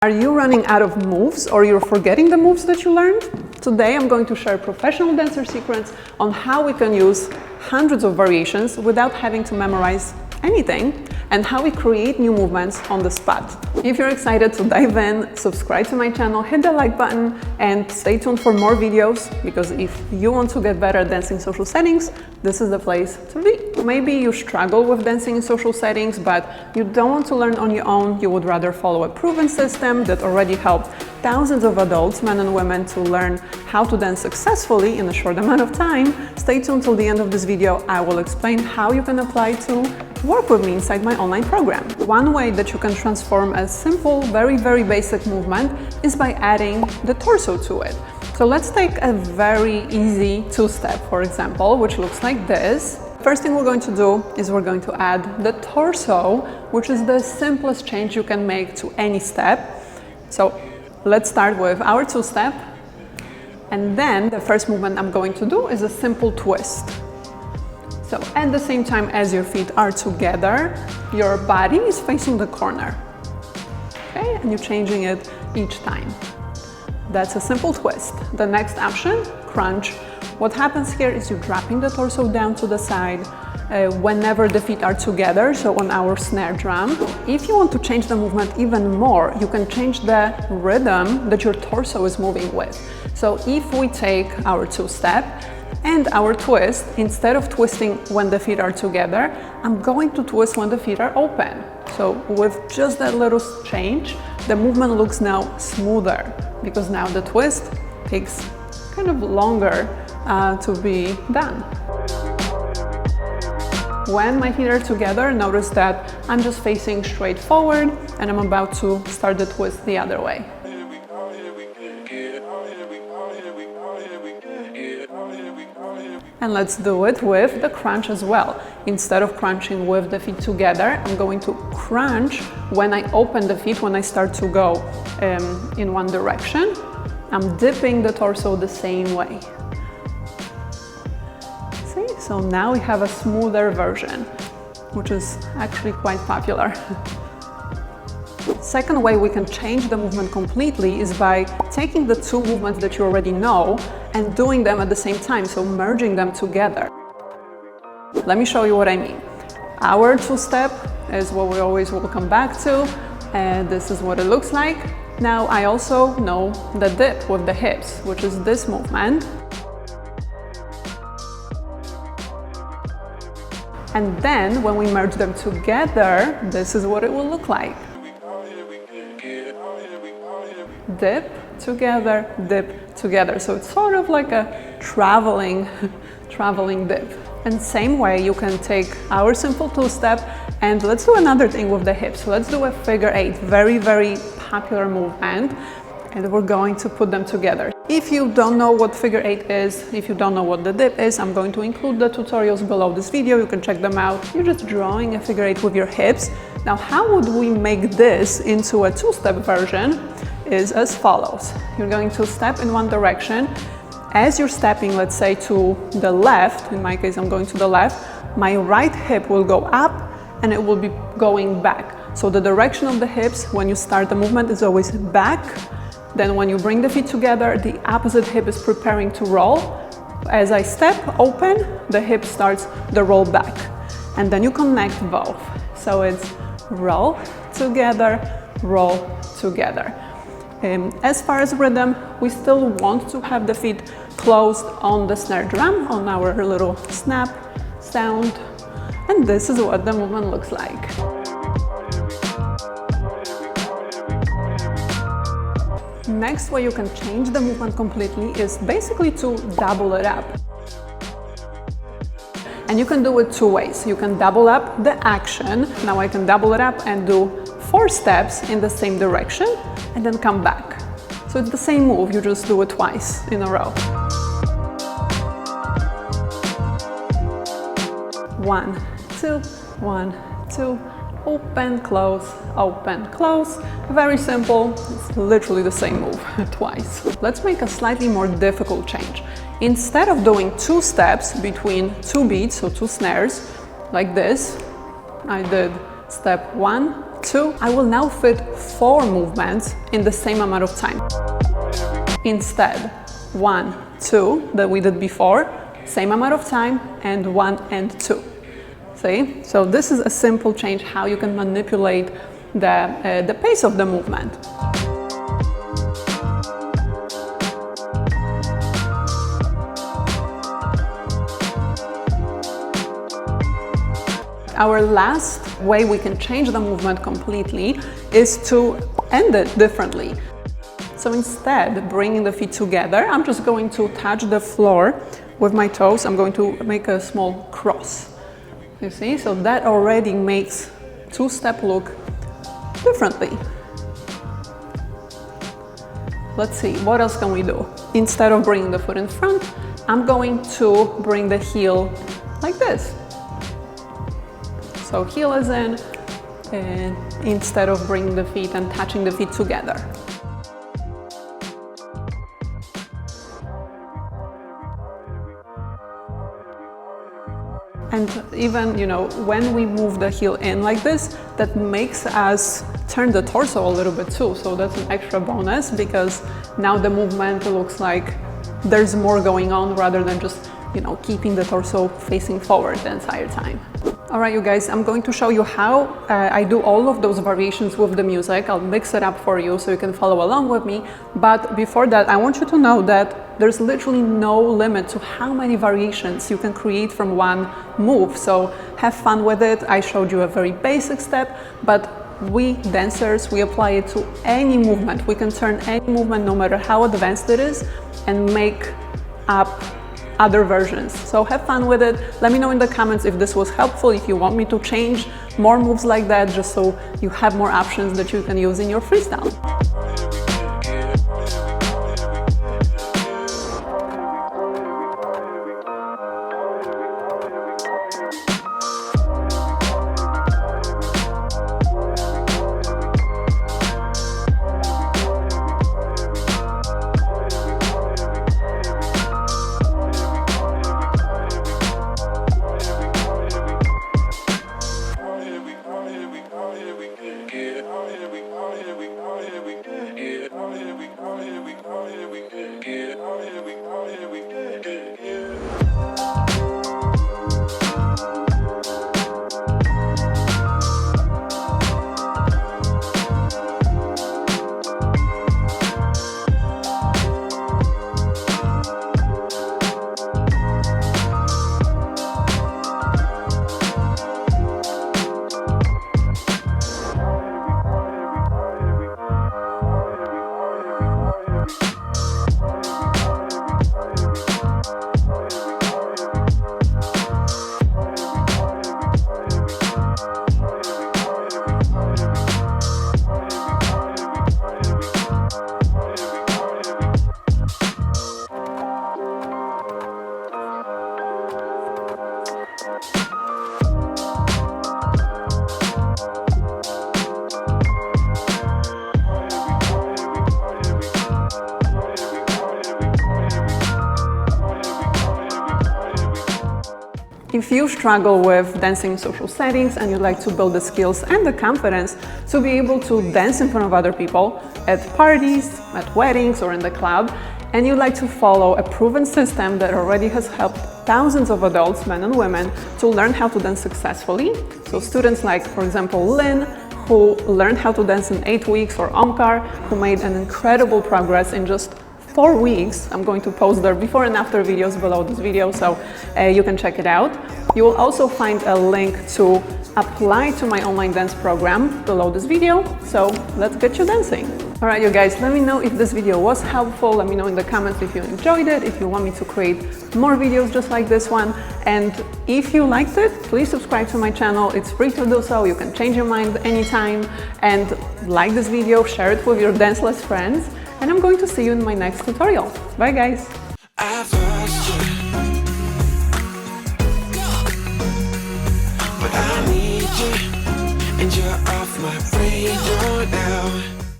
Are you running out of moves or you're forgetting the moves that you learned? Today I'm going to share professional dancer secrets on how we can use hundreds of variations without having to memorize anything, and how we create new movements on the spot. If you're excited to dive in, subscribe to my channel, hit the like button, and stay tuned for more videos, because if you want to get better at dancing in social settings, this is the place to be. Maybe you struggle with dancing in social settings, but you don't want to learn on your own. You would rather follow a proven system that already helped thousands of adults, men and women, to learn how to dance successfully in a short amount of time. Stay tuned till the end of this video. I will explain how you can apply to work with me inside my online program. One way that you can transform a simple, very basic movement is by adding the torso to it. So let's take a very easy two-step, for example, which looks like this. First thing we're going to do is we're going to add the torso, which is the simplest change you can make to any step. So let's start with our two-step, and then the first movement I'm going to do is a simple twist. So at the same time as your feet are together, your body is facing the corner. Okay, and you're changing it each time. That's a simple twist. The next option, crunch. What happens here is you're dropping the torso down to the side whenever the feet are together, so on our snare drum. If you want to change the movement even more, you can change the rhythm that your torso is moving with. So if we take our two-step and our twist, instead of twisting when the feet are together, I'm going to twist when the feet are open. So with just that little change, the movement looks now smoother, because now the twist takes kind of longer to be done. When my feet are together, notice that I'm just facing straight forward and I'm about to start the twist the other way. And let's do it with the crunch as well. Instead of crunching with the feet together, I'm going to crunch when I open the feet, when I start to go in one direction. I'm dipping the torso the same way. See? So now we have a smoother version, which is actually quite popular. Second way we can change the movement completely is by taking the two movements that you already know and doing them at the same time, so merging them together. Let me show you what I mean. Our two-step is what we always will come back to, and this is what it looks like. Now I also know the dip with the hips, which is this movement. And then when we merge them together, this is what it will look like. Dip together, dip together. So it's sort of like a traveling dip. And same way you can take our simple two-step, and let's do another thing with the hips. So let's do a figure eight, very popular movement, and we're going to put them together. If you don't know what figure eight is, if you don't know what the dip is, I'm going to include the tutorials below this video. You can check them out. You're just drawing a figure eight with your hips. Now, how would we make this into a two-step version? Is as follows. You're going to step in one direction. As you're stepping, let's say to the left, in my case I'm going to the left, my right hip will go up and it will be going back. So the direction of the hips when you start the movement is always back. Then when you bring the feet together, the opposite hip is preparing to roll. As I step open, the hip starts the roll back. And then you connect both. So it's roll together, roll together. As far as rhythm, we still want to have the feet closed on the snare drum, on our little snap sound. And this is what the movement looks like. Next way you can change the movement completely is basically to double it up. And you can do it two ways. You can double up the action. Now I can double it up and do 4 steps in the same direction and then come back. So it's the same move, you just do it twice in a row. 1, 2, 1, 2, open, close, very simple. It's literally the same move twice. Let's make a slightly more difficult change. Instead of doing 2 steps between 2 beats, so 2 snares, like this, I did step 1, 2, I will now fit 4 movements in the same amount of time. Instead, 1, 2 that we did before, same amount of time, and 1 and 2. See? So this is a simple change how you can manipulate the pace of the movement. Our last way we can change the movement completely is to end it differently. So instead, bringing the feet together, I'm just going to touch the floor with my toes. I'm going to make a small cross. You see? So that already makes two-step look differently. Let's see, what else can we do? Instead of bringing the foot in front, I'm going to bring the heel like this. So heel is in, and instead of bringing the feet and touching the feet together. And even, you know, when we move the heel in like this, that makes us turn the torso a little bit too. So that's an extra bonus because now the movement looks like there's more going on rather than just, you know, keeping the torso facing forward the entire time. All right, you guys, I'm going to show you how I do all of those variations with the music. I'll mix it up for you so you can follow along with me. But before that, I want you to know that there's literally no limit to how many variations you can create from one move. So have fun with it. I showed you a very basic step, but we dancers, we apply it to any movement. We can turn any movement, no matter how advanced it is, and make up other versions. So have fun with it. Let me know in the comments if this was helpful, if you want me to change more moves like that, just so you have more options that you can use in your freestyle. If you struggle with dancing in social settings and you'd like to build the skills and the confidence to be able to dance in front of other people at parties, at weddings, or in the club, and you'd like to follow a proven system that already has helped thousands of adults, men and women, to learn how to dance successfully. So students like, for example, Lynn, who learned how to dance in 8 weeks, or Omkar, who made an incredible progress in just 4 weeks. I'm going to post their before and after videos below this video, so you can check it out. You will also find a link to apply to my online dance program below this video, so let's get you dancing. All right, you guys, let me know if this video was helpful. Let me know in the comments if you enjoyed it, if you want me to create more videos just like this one. And if you liked it, please subscribe to my channel. It's free to do so. You can change your mind anytime. And like this video, share it with your danceless friends. And I'm going to see you in my next tutorial. Bye, guys. I've lost you, but I need you, and you're off my radar now.